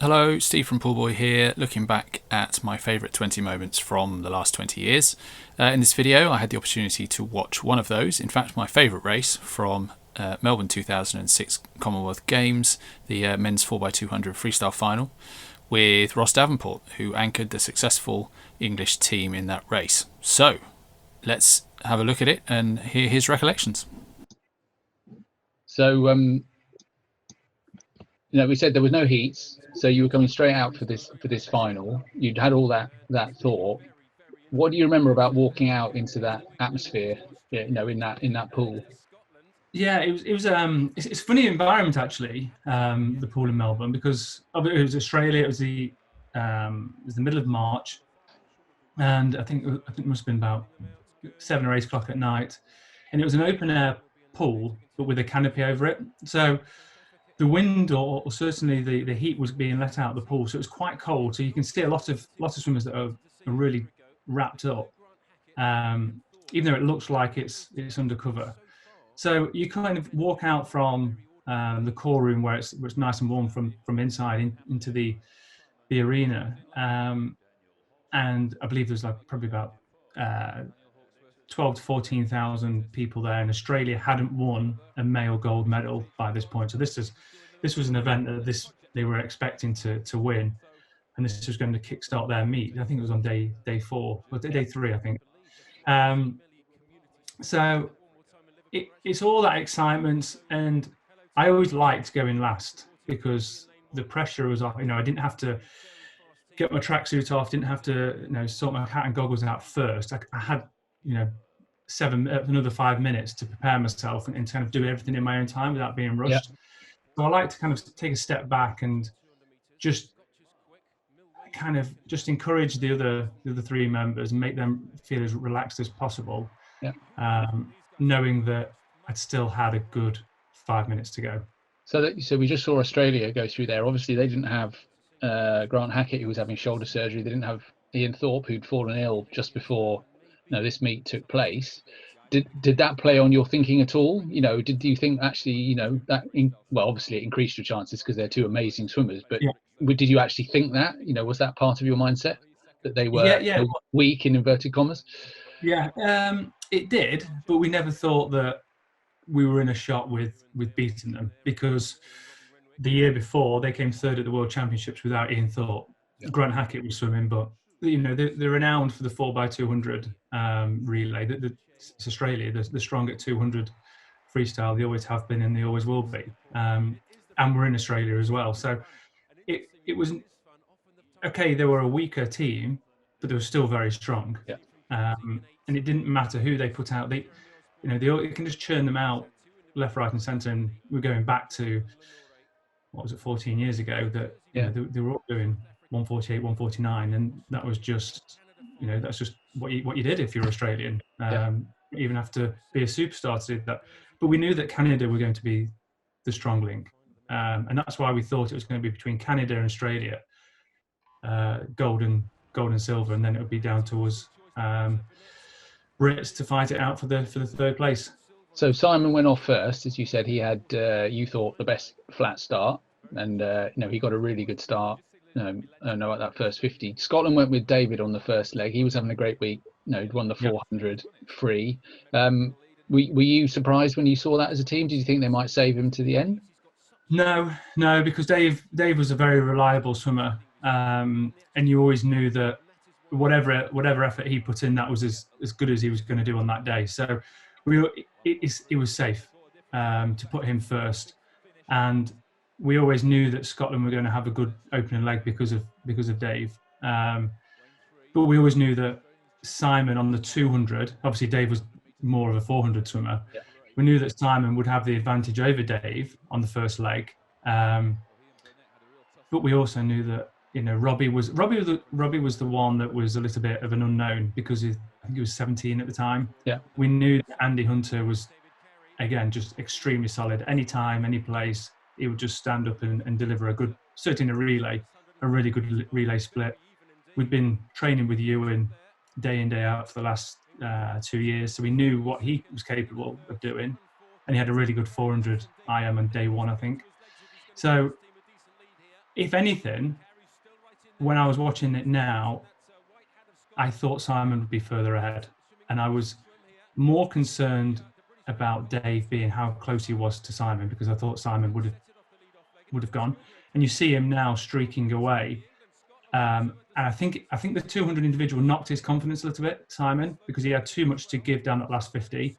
Hello, Steve from Pullbuoy here, looking back at my favourite 20 moments from the last 20 years. In this video, I had the opportunity to watch one of those, in fact, my favourite race from Melbourne 2006 Commonwealth Games, the men's 4x200 freestyle final, with Ross Davenport, who anchored the successful English team in that race. So, let's have a look at it and hear his recollections. So, we said there was no heats, so you were coming straight out for this final. You'd had all that thought. What do you remember about walking out into that atmosphere? In that pool. Yeah, it's a funny environment actually, the pool in Melbourne, because it was Australia. It was the middle of March, and I think it must have been about 7 or 8 o'clock at night, and it was an open air pool but with a canopy over it. So the wind or certainly the heat was being let out of the pool, so it was quite cold. So you can see a lot of swimmers that are really wrapped up, even though it looks like it's undercover. So you kind of walk out from the core room where it's nice and warm from inside into the arena, and I believe there's probably about 12 to 14,000 people there. And Australia hadn't won a male gold medal by this point, so this was an event that they were expecting to win, and this was going to kickstart their meet. I think it was on day 4 or day 3, I think. So it's all that excitement, and I always liked going last because the pressure was off. I didn't have to get my tracksuit off, didn't have to sort my hat and goggles out first. I had another 5 minutes to prepare myself and kind of do everything in my own time without being rushed. Yeah. So I like to kind of take a step back and just encourage the other 3 members and make them feel as relaxed as possible. Yeah. Knowing that I'd still had a good 5 minutes to go. So we just saw Australia go through there. Obviously, they didn't have Grant Hackett, who was having shoulder surgery. They didn't have Ian Thorpe, who'd fallen ill just before this meet took place. Did that play on your thinking at all? Did you think actually, obviously it increased your chances because they're 2 amazing swimmers, but did you actually think that? Was that part of your mindset that they were weak in inverted commas? Yeah, it did, but we never thought that we were in a shot with beating them, because the year before they came 3rd at the World Championships without Ian Thorpe. Yeah. Grant Hackett was swimming, but they're renowned for the 4x200 relay. It's Australia. They're strong at 200 freestyle. They always have been, and they always will be. And we're in Australia as well, so it was okay. They were a weaker team, but they were still very strong. Yeah. And it didn't matter who they put out. They can just churn them out left, right, and centre. And we're going back to 14 years ago that they were all doing 148, 149, and that was just that's just what you did if you're Australian. You even have to be a superstar to do that. But we knew that Canada were going to be the strong link, and that's why we thought it was going to be between Canada and Australia, gold and silver, and then it would be down to us Brits to fight it out for the 3rd place. So Simon went off first, as you said. He had you thought the best flat start, and he got a really good start. At that first 50. Scotland went with David on the first leg. He was having a great week. He'd won the 400 free. Were you surprised when you saw that as a team? Did you think they might save him to the end? No, because Dave was a very reliable swimmer, and you always knew that whatever effort he put in, that was as good as he was going to do on that day. So it was safe to put him first, and we always knew that Scotland were going to have a good opening leg because of Dave. But we always knew that Simon on the 200, obviously Dave was more of a 400 swimmer. Yeah. We knew that Simon would have the advantage over Dave on the first leg. But we also knew that Robbie was the one that was a little bit of an unknown, because I think he was 17 at the time. Yeah. We knew that Andy Hunter was, again, just extremely solid. Any time, any place, he would just stand up and deliver a good, certainly in a relay, a really good relay split. We'd been training with Ewan day in, day out for the last 2 years, so we knew what he was capable of doing, and he had a really good 400 IM on day 1, I think. So if anything, when I was watching it now, I thought Simon would be further ahead, and I was more concerned about Dave being how close he was to Simon, because I thought Simon would have gone. And you see him now streaking away. And I think the 200 individual knocked his confidence a little bit, Simon, because he had too much to give down that last 50.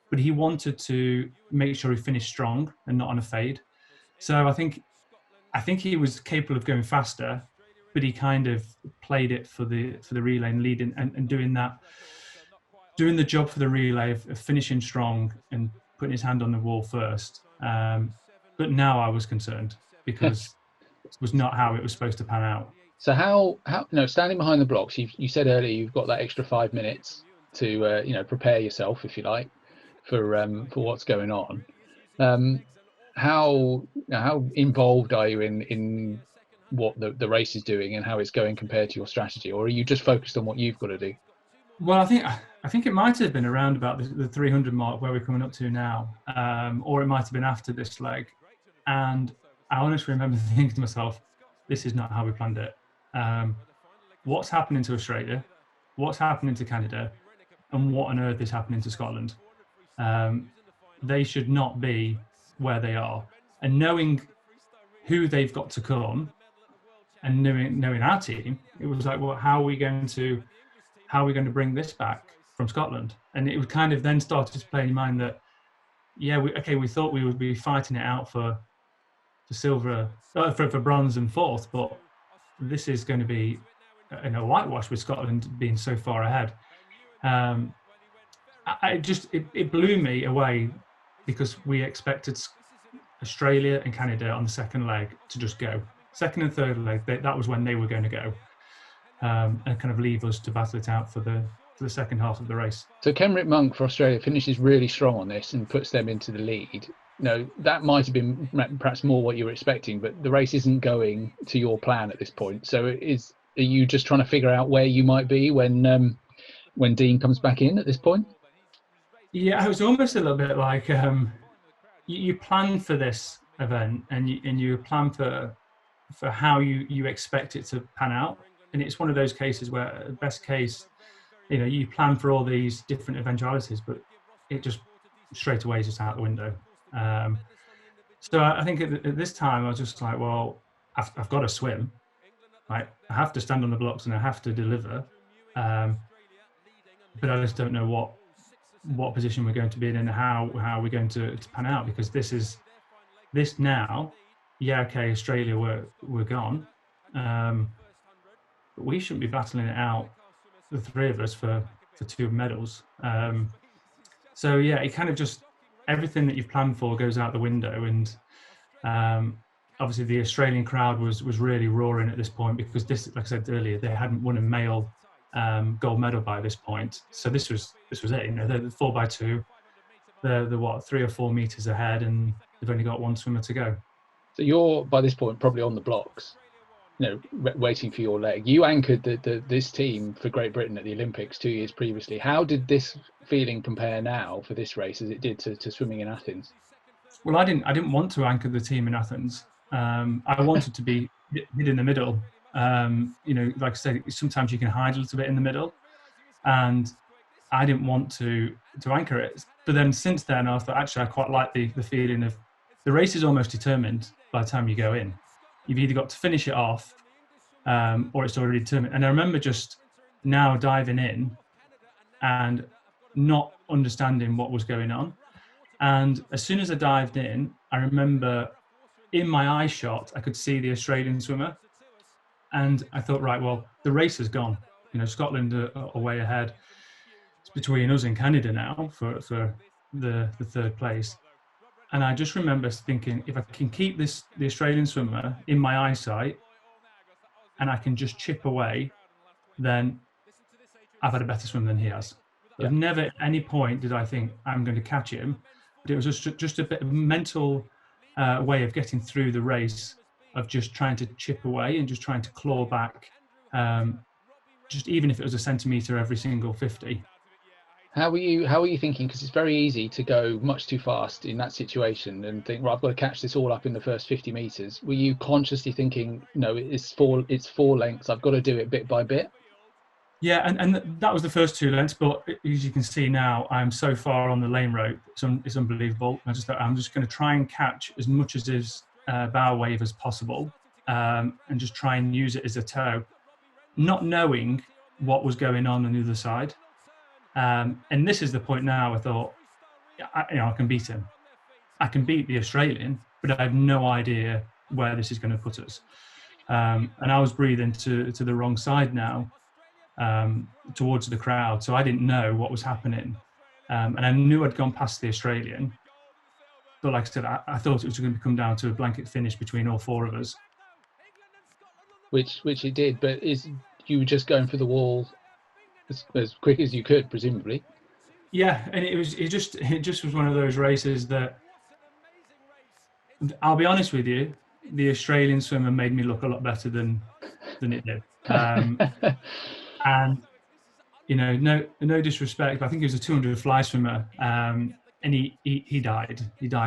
But he wanted to make sure he finished strong and not on a fade. So I think he was capable of going faster, but he kind of played it for the relay and leading and doing the job for the relay of finishing strong and putting his hand on the wall first. But now I was concerned because it was not how it was supposed to pan out. So how standing behind the blocks, you said earlier you've got that extra 5 minutes to prepare yourself, if you like, for what's going on. How involved are you in what the race is doing and how it's going compared to your strategy, or are you just focused on what you've got to do? Well, I think it might have been around about the 300 mark where we're coming up to now, or it might have been after this leg. And I honestly remember thinking to myself, this is not how we planned it. What's happening to Australia? What's happening to Canada? And what on earth is happening to Scotland? They should not be where they are. And knowing who they've got to come and knowing our team, it was like, well, how are we going to bring this back from Scotland? And it would kind of then start to play in your mind that, yeah, we thought we would be fighting it out for silver, for bronze and fourth, but this is going to be a whitewash with Scotland being so far ahead. It blew me away because we expected Australia and Canada on the second leg to just go. Second and third leg, that was when they were going to go, and kind of leave us to battle it out for the second half of the race. So Kenrick Monk for Australia finishes really strong on this and puts them into the lead. That might have been perhaps more what you were expecting, but the race isn't going to your plan at this point. So are you just trying to figure out where you might be when Dean comes back in at this point? Yeah, it was almost a little bit like you plan for this event and you plan for how you expect it to pan out, and it's one of those cases where best case, you plan for all these different eventualities, but it just straight away is just out the window. So I think at this time I was just like, well, I've got to swim, right? I have to stand on the blocks and I have to deliver, but I just don't know what position we're going to be in and how we're going to pan out, because this now. Yeah, okay, Australia were gone, but we shouldn't be battling it out, the three of us, for 2 medals. So yeah, it kind of just, everything that you've planned for goes out the window. And obviously the Australian crowd was really roaring at this point, because this, like I said earlier, they hadn't won a male gold medal by this point. So this was it. The 4x2, they're 3 or 4 meters ahead, and they've only got one swimmer to go. So you're, by this point, probably on the blocks, waiting for your leg. You anchored this team for Great Britain at the Olympics 2 years previously. How did this feeling compare now for this race as it did to swimming in Athens? Well, I didn't want to anchor the team in Athens. I wanted to be hid in the middle. Like I said, sometimes you can hide a little bit in the middle, and I didn't want to anchor it. But then since then, I thought, actually, I quite like the feeling of the race is almost determined by the time you go in. You've either got to finish it off, or it's already determined. And I remember just now diving in and not understanding what was going on. And as soon as I dived in, I remember in my eye shot, I could see the Australian swimmer. And I thought, right, well, the race has gone. Scotland are way ahead. It's between us and Canada now for the third place. And I just remember thinking, if I can keep the Australian swimmer in my eyesight and I can just chip away, then I've had a better swim than he has. Yeah. Never at any point did I think I'm going to catch him, but it was just a bit of a mental way of getting through the race, of just trying to chip away and just trying to claw back, just even if it was a centimetre every single 50. How were you thinking? Because it's very easy to go much too fast in that situation and think, right, I've got to catch this all up in the first 50 meters. Were you consciously thinking, no, it's four lengths, I've got to do it bit by bit? Yeah, and that was the first 2 lengths, but as you can see now, I'm so far on the lane rope, it's unbelievable. I'm just going to try and catch as much as his bow wave as possible, and just try and use it as a tow, not knowing what was going on the other side. And this is the point now I thought, I can beat him. I can beat the Australian, but I have no idea where this is going to put us. And I was breathing to the wrong side now, towards the crowd, so I didn't know what was happening, and I knew I'd gone past the Australian, but like I said, I thought it was going to come down to a blanket finish between all 4 of us, which it did. But you were just going for the wall as quick as you could, presumably. Yeah, and it just was one of those races that, I'll be honest with you, the Australian swimmer made me look a lot better than it did. And no disrespect, but I think he was a 200 fly swimmer, and he died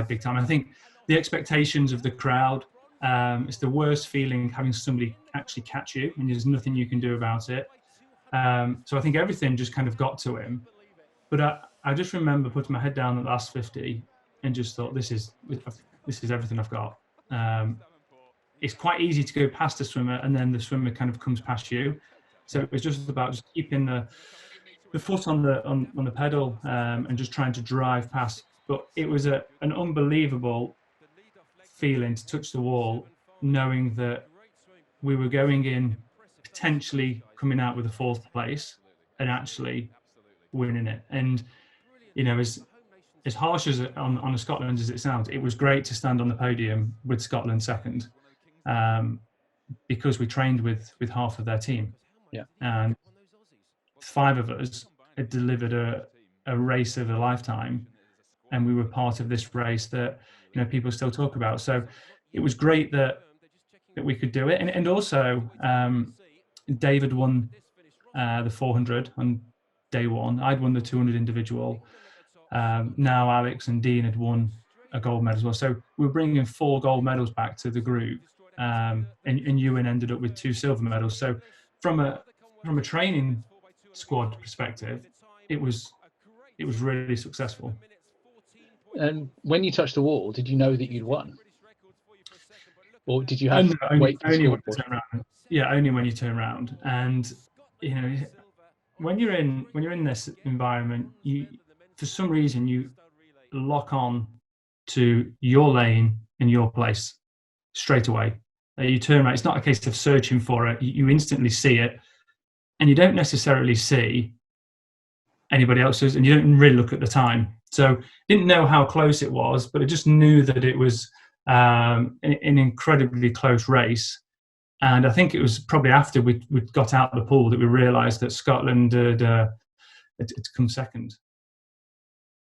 big time. I think the expectations of the crowd, it's the worst feeling, having somebody actually catch you and there's nothing you can do about it. So I think everything just kind of got to him. But I just remember putting my head down at the last 50 and just thought, this is everything I've got. It's quite easy to go past the swimmer and then the swimmer kind of comes past you. So it was just about just keeping the foot on the pedal, and just trying to drive past. But it was an unbelievable feeling to touch the wall, knowing that we were going in, potentially coming out with a 4th place and actually winning it. And as harsh as on a Scotland as it sounds, it was great to stand on the podium with Scotland second, because we trained with half of their team. Yeah. And 5 of us had delivered a race of a lifetime, and we were part of this race that people still talk about. So it was great that we could do it. And also, David won the 400 on day 1. I'd won the 200 individual. Now Alex and Dean had won a gold medal as well. So we were bringing 4 gold medals back to the group, and Ewan ended up with 2 silver medals. So from a training squad perspective, it was really successful. And when you touched the wall, did you know that you'd won, or did you have to wait for the scoreboard? Yeah, only when you turn around. And when you're in this environment, you, for some reason, you lock on to your lane and your place straight away. You turn around. It's not a case of searching for it. You instantly see it, and you don't necessarily see anybody else's, and you don't really look at the time. So didn't know how close it was, but I just knew that it was an incredibly close race. And I think it was probably after we got out of the pool that we realised that Scotland had come second.